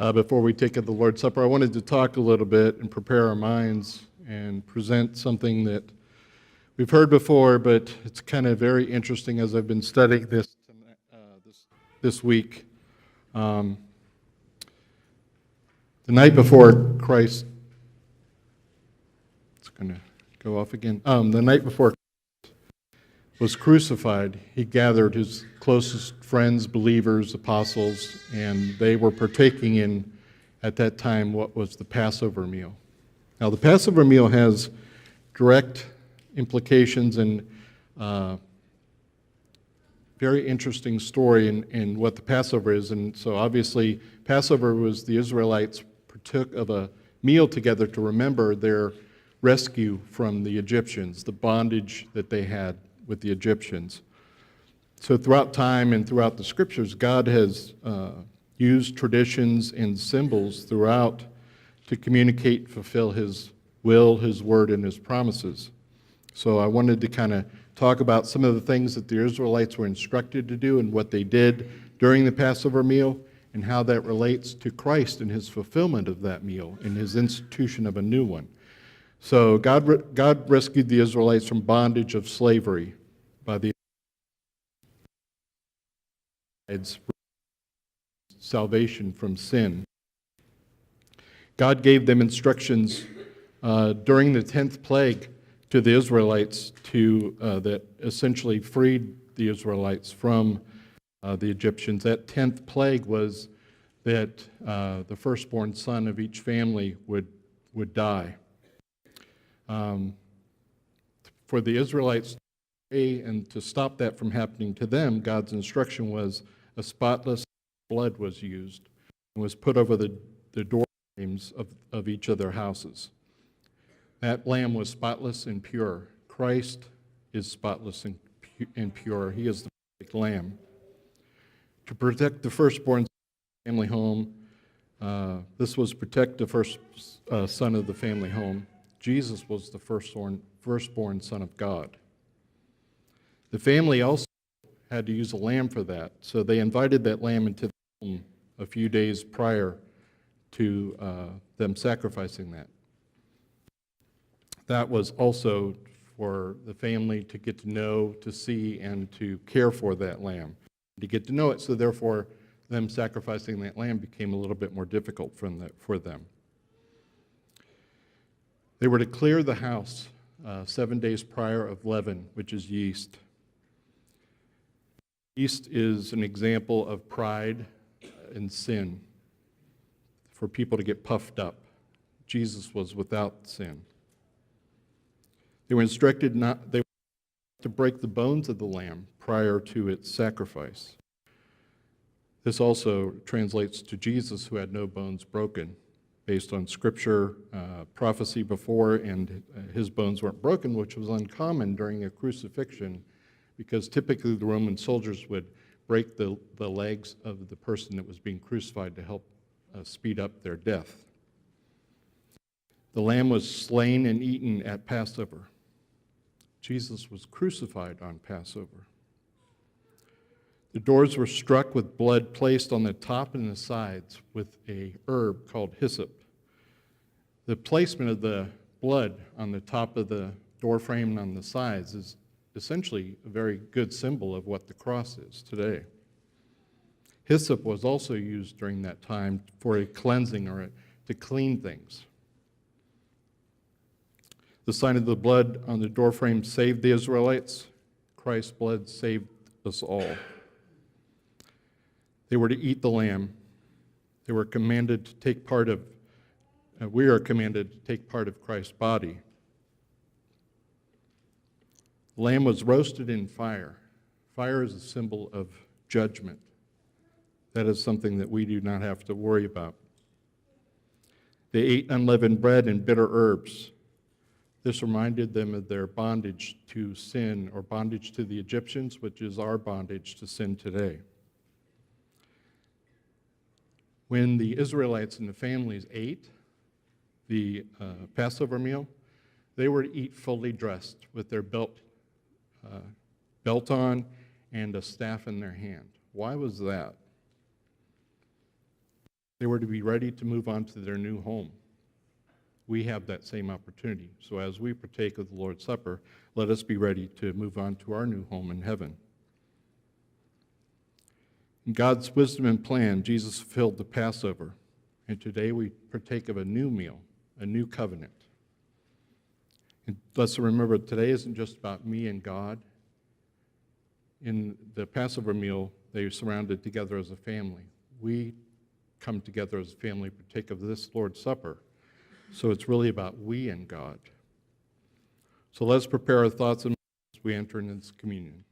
Before we take up the Lord's Supper, I wanted to talk a little bit and prepare our minds and present something that we've heard before, but it's kind of very interesting as I've been studying this week. The night before Christ, it's going to go off again. The night before was crucified, he gathered his closest friends, believers, apostles, and they were partaking in, at that time, what was the Passover meal. Now, the Passover meal has direct implications and very interesting story in what the Passover is. And so obviously, Passover was the Israelites partook of a meal together to remember their rescue from the Egyptians, the bondage that they had with the Egyptians. So throughout time and throughout the scriptures, God has used traditions and symbols throughout to communicate, fulfill his will, his word, and his promises. So I wanted to kind of talk about some of the things that the Israelites were instructed to do and what they did during the Passover meal and how that relates to Christ and his fulfillment of that meal and his institution of a new one. So God rescued the Israelites from bondage of slavery by the salvation from sin. God gave them instructions during the 10th plague to the Israelites that essentially freed the Israelites from the Egyptians. That 10th plague was that the firstborn son of each family would die. For the Israelites and to stop that from happening to them, God's instruction was a spotless blood was used and was put over the door frames of each of their houses. That lamb was spotless and pure. Christ is spotless and pure. He is the perfect lamb. To protect the firstborn family home, this was protect the first son of the family home. Jesus was the firstborn son of God. The family also had to use a lamb for that, so they invited that lamb into the home a few days prior to them sacrificing that. That was also for the family to get to know, to see, and to care for that lamb, to get to know it, so therefore them sacrificing that lamb became a little bit more difficult for them. They were to clear the house 7 days prior of leaven, which is yeast. Yeast is an example of pride and sin, for people to get puffed up. Jesus was without sin. They were instructed not to break the bones of the lamb prior to its sacrifice. This also translates to Jesus, who had no bones broken, based on scripture, prophecy before, and his bones weren't broken, which was uncommon during a crucifixion, because typically the Roman soldiers would break the legs of the person that was being crucified to help speed up their death. The lamb was slain and eaten at Passover. Jesus was crucified on Passover. The doors were struck with blood placed on the top and the sides with a herb called hyssop. The placement of the blood on the top of the door frame and on the sides is essentially a very good symbol of what the cross is today. Hyssop was also used during that time for a cleansing or to clean things. The sign of the blood on the doorframe saved the Israelites. Christ's blood saved us all. They were to eat the lamb. They were commanded to take part of, we are commanded to take part of Christ's body. The lamb was roasted in fire. Fire is a symbol of judgment. That is something that we do not have to worry about. They ate unleavened bread and bitter herbs. This reminded them of their bondage to sin, or bondage to the Egyptians, which is our bondage to sin today. When the Israelites and the families ate the Passover meal, they were to eat fully dressed with their belt on and a staff in their hand. Why was that? They were to be ready to move on to their new home. We have that same opportunity. So as we partake of the Lord's Supper, let us be ready to move on to our new home in heaven. In God's wisdom and plan, Jesus fulfilled the Passover, and today we partake of a new meal, a new covenant. And let's remember, today isn't just about me and God. In the Passover meal, they are surrounded together as a family. We come together as a family, partake of this Lord's Supper. So it's really about we and God. So let's prepare our thoughts and minds as we enter into this communion.